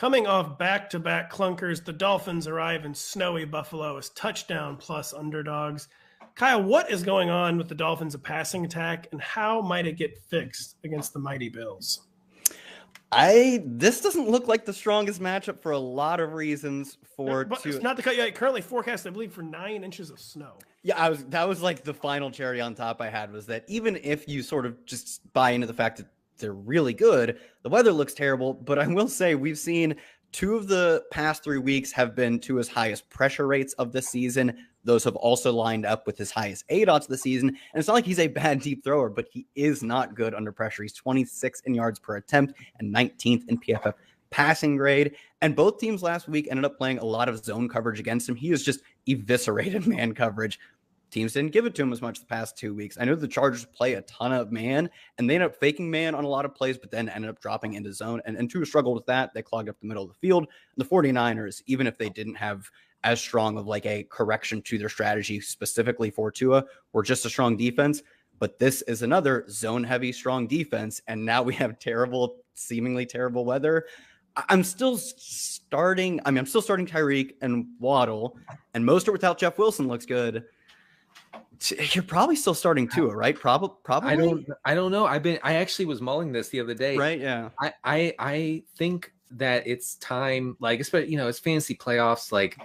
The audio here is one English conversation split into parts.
Coming off back-to-back clunkers, the Dolphins arrive in snowy Buffalo as touchdown-plus underdogs. Kyle, what is going on with the Dolphins' passing attack, and how might it get fixed against the mighty Bills? This doesn't look like the strongest matchup for a lot of reasons. It's not the cut yet. Currently forecast, I believe, for 9 inches of snow. Yeah, that was like the final cherry on top I had, was that even if you sort of just buy into the fact that they're really good, the weather looks terrible. But I will say we've seen 2 of the past 3 weeks have been Tua's highest pressure rates of the season. Those have also lined up with his highest ADOTs of the season. And it's not like he's a bad deep thrower, but he is not good under pressure. He's 26 in yards per attempt and 19th in PFF passing grade. And both teams last week ended up playing a lot of zone coverage against him. He has just eviscerated man coverage. Teams didn't give it to him as much the past 2 weeks. I know the Chargers play a ton of man, and they ended up faking man on a lot of plays, but then ended up dropping into zone. And Tua struggled with that. They clogged up the middle of the field. The 49ers, even if they didn't have as strong of like a correction to their strategy specifically for Tua, were just a strong defense. But this is another zone-heavy, strong defense, and now we have seemingly terrible weather. I'm still starting Tyreek and Waddle, and Mostert without Jeff Wilson looks good. You're probably still starting Tua, right? Probably. I don't know. I actually was mulling this the other day. Right. Yeah. I think that it's time, like, especially, it's fantasy playoffs. Like,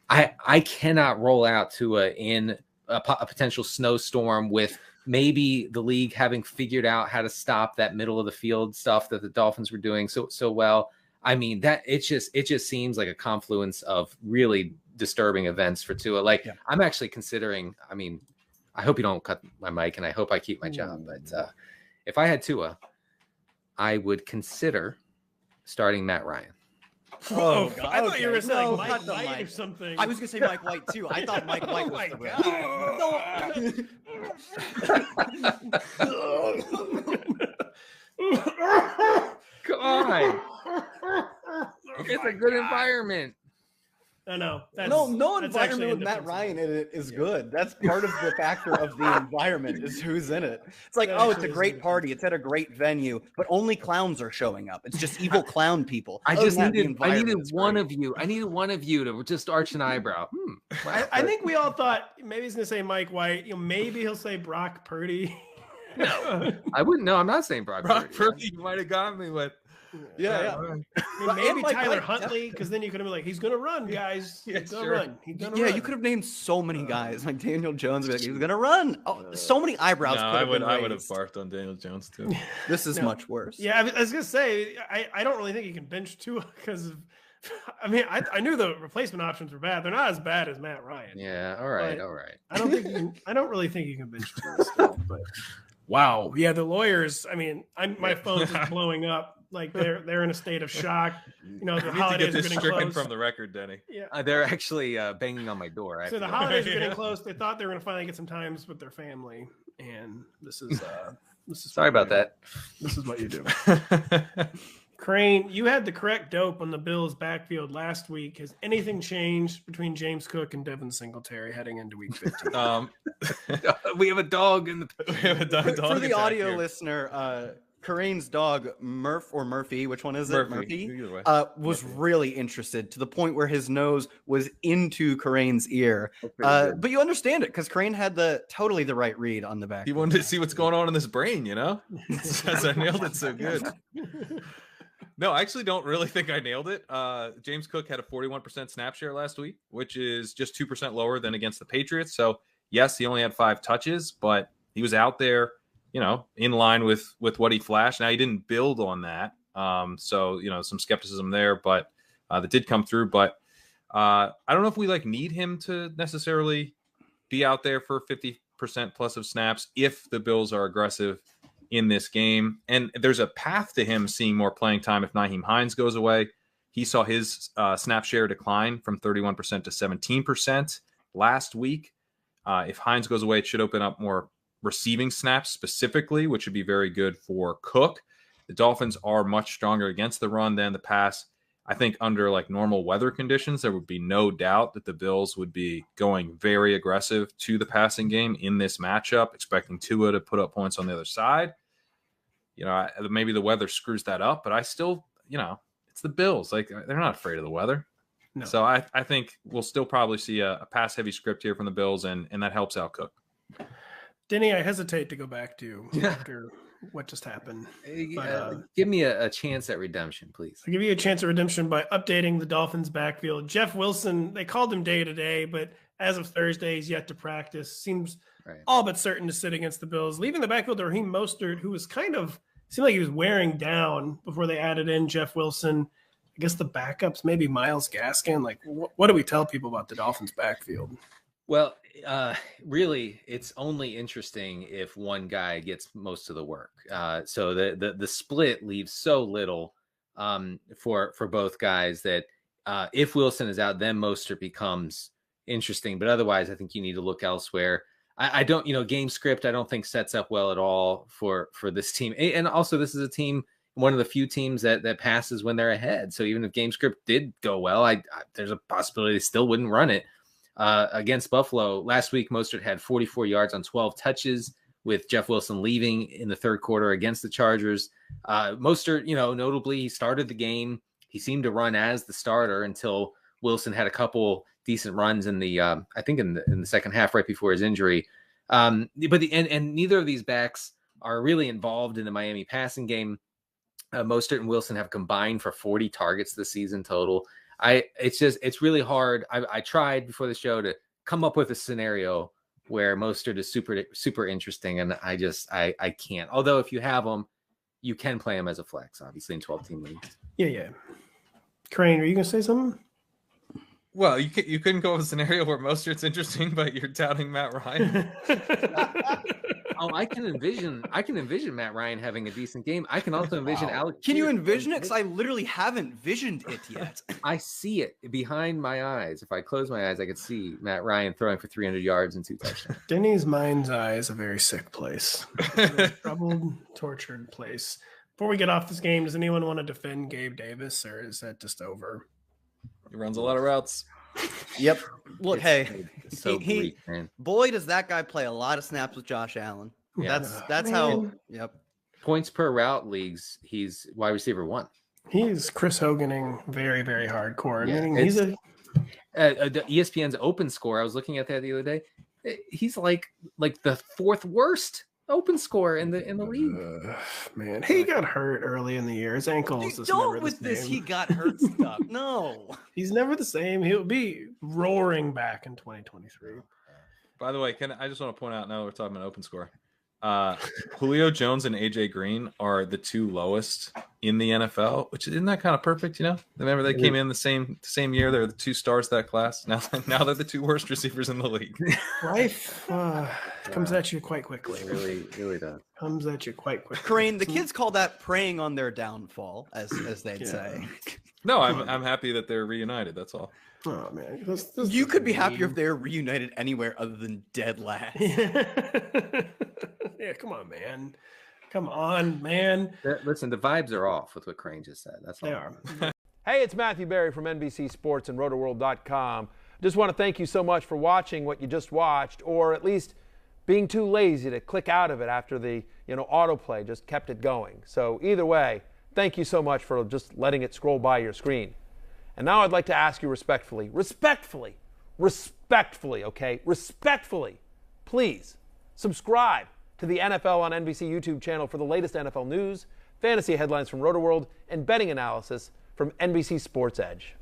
I cannot roll out Tua in a potential snowstorm with maybe the league having figured out how to stop that middle of the field stuff that the Dolphins were doing so well. I mean, that it just seems like a confluence of really disturbing events for Tua. Like, yeah. I'm actually considering, I hope you don't cut my mic, and I hope I keep my job. But if I had Tua, I would consider starting Matt Ryan. Oh, God. I thought you were going to say like Mike White or something. I was going to say Mike White too. I thought Mike White was God. It's a good environment. I know. No environment with Matt Ryan in it is good. That's part of the factor of the environment is who's in it. It's like, it's a great party. It's at a great venue, but only clowns are showing up. It's just evil clown people. I needed one of you. I needed one of you to just arch an eyebrow. I think we all thought maybe he's going to say Mike White. Maybe he'll say Brock Purdy. No, I wouldn't. No, I'm not saying Brock Purdy. You might have got me, but yeah. Maybe Tyler Huntley, because then you could have been like, he's gonna run, guys. He's gonna run. You could have named so many guys like Daniel Jones. He's gonna run. Oh, so many eyebrows. No, I would have barked on Daniel Jones too. This is much worse. Yeah, I was gonna say I don't really think you can bench Tua because of. I knew the replacement options were bad. They're not as bad as Matt Ryan. Yeah. All right. I don't really think you can bench Tua still, but. Wow. Yeah, the lawyers. My phone's just blowing up. Like they're in a state of shock. The holidays are getting close. From the record, Denny. Yeah, they're actually banging on my door. So the holidays are getting close. They thought they were going to finally get some times with their family, and this is. Sorry about that. This is what you do. Kerrane, you had the correct dope on the Bills' backfield last week. Has anything changed between James Cook and Devin Singletary heading into Week 15? We have a dog in the. We have a dog for the audio here. Listener. Kerrane's dog, Murphy, which one is it? Murphy was really interested to the point where his nose was into Kerrane's ear. But you understand it because Kerrane had totally the right read on the back. He wanted to see what's going on in this brain, Because I nailed it so good. No, I actually don't really think I nailed it. James Cook had a 41% snap share last week, which is just 2% lower than against the Patriots. So, yes, he only had 5 touches, but he was out there, in line with what he flashed. Now, he didn't build on that. So, some skepticism there, but that did come through. But I don't know if we need him to necessarily be out there for 50% plus of snaps if the Bills are aggressive in this game. And there's a path to him seeing more playing time if Nyheim Hines goes away. He saw his snap share decline from 31% to 17% last week. If Hines goes away, it should open up more receiving snaps specifically, which would be very good for Cook. The Dolphins are much stronger against the run than the pass. I think under normal weather conditions, there would be no doubt that the Bills would be going very aggressive to the passing game in this matchup, expecting Tua to put up points on the other side. Maybe the weather screws that up, but I still, it's It's the Bills. Like, they're not afraid of the weather. No. So I think we'll still probably see a pass-heavy script here from the Bills, and that helps out Cook. Denny, I hesitate to go back to after what just happened. But, give me a chance at redemption, please. I'll give you a chance at redemption by updating the Dolphins' backfield. Jeff Wilson, they called him day-to-day, but as of Thursday, he's yet to practice. Seems all but certain to sit against the Bills. Leaving the backfield, Raheem Mostert, who was seemed like he was wearing down before they added in Jeff Wilson. I guess the backups, maybe Myles Gaskin. Like, what do we tell people about the Dolphins' backfield? Well, really, it's only interesting if one guy gets most of the work. So the split leaves so little for both guys that if Wilson is out, then Mostert becomes interesting. But otherwise, I think you need to look elsewhere. I don't, game script, I don't think sets up well at all for this team. And also, this is a team, one of the few teams that passes when they're ahead. So even if game script did go well, there's a possibility they still wouldn't run it. Against Buffalo last week, Mostert had 44 yards on 12 touches with Jeff Wilson leaving in the third quarter against the Chargers. Mostert, notably, he started the game. He seemed to run as the starter until Wilson had a couple decent runs in the, I think in the second half right before his injury. But neither of these backs are really involved in the Miami passing game. Mostert and Wilson have combined for 40 targets this season total. It's really hard. I tried before the show to come up with a scenario where Mostert is super, super interesting. And I can't, although if you have him, you can play him as a flex, obviously in 12-team leagues. Yeah. Kerrane, are you going to say something? Well, you couldn't go with a scenario where Mostert's interesting, but you're doubting Matt Ryan. I can envision Matt Ryan having a decent game. I can also envision Alex. Can you envision it? Because I literally haven't visioned it yet. I see it behind my eyes. If I close my eyes, I could see Matt Ryan throwing for 300 yards and 2 touchdowns. Denny's mind's eye is a very sick place. A troubled, tortured place. Before we get off this game, does anyone want to defend Gabe Davis, or is that just over? He runs a lot of routes. Yep. Look, it's so bleak, man. Boy, does that guy play a lot of snaps with Josh Allen. Yeah. That's how. Yep. Points per route leagues, he's wide receiver 1. He's Chris Hoganing very, very hardcore. Yeah, I mean, he's the ESPN's open score. I was looking at that the other day. He's like the 4th worst open score in the league. Man, he got hurt early in the year. His ankles. Don't with this. He got hurt stuff. No, he's never the same. He'll be roaring back in 2023. By the way, I just want to point out now that we're talking about open score. Julio Jones and AJ Green are the 2 lowest in the NFL, which isn't that kind of perfect, Remember they came in the same year. They're the 2 stars of that class. Now they're the 2 worst receivers in the league. Life comes at you quite quickly. Really, really does. Comes at you quite quickly. Kerrane, the kids call that preying on their downfall, as they'd say. No, I'm happy that they're reunited. That's all. Oh man, you could be happier if they're reunited anywhere other than dead last. Yeah, come on, man. Listen, the vibes are off with what Kerrane just said. That's all. They are. Hey, it's Matthew Berry from NBC Sports and Rotoworld.com. Just want to thank you so much for watching what you just watched, or at least being too lazy to click out of it after the autoplay just kept it going. So either way, thank you so much for just letting it scroll by your screen. And now I'd like to ask you respectfully, please subscribe to the NFL on NBC YouTube channel for the latest NFL news, fantasy headlines from Rotoworld, and betting analysis from NBC Sports Edge.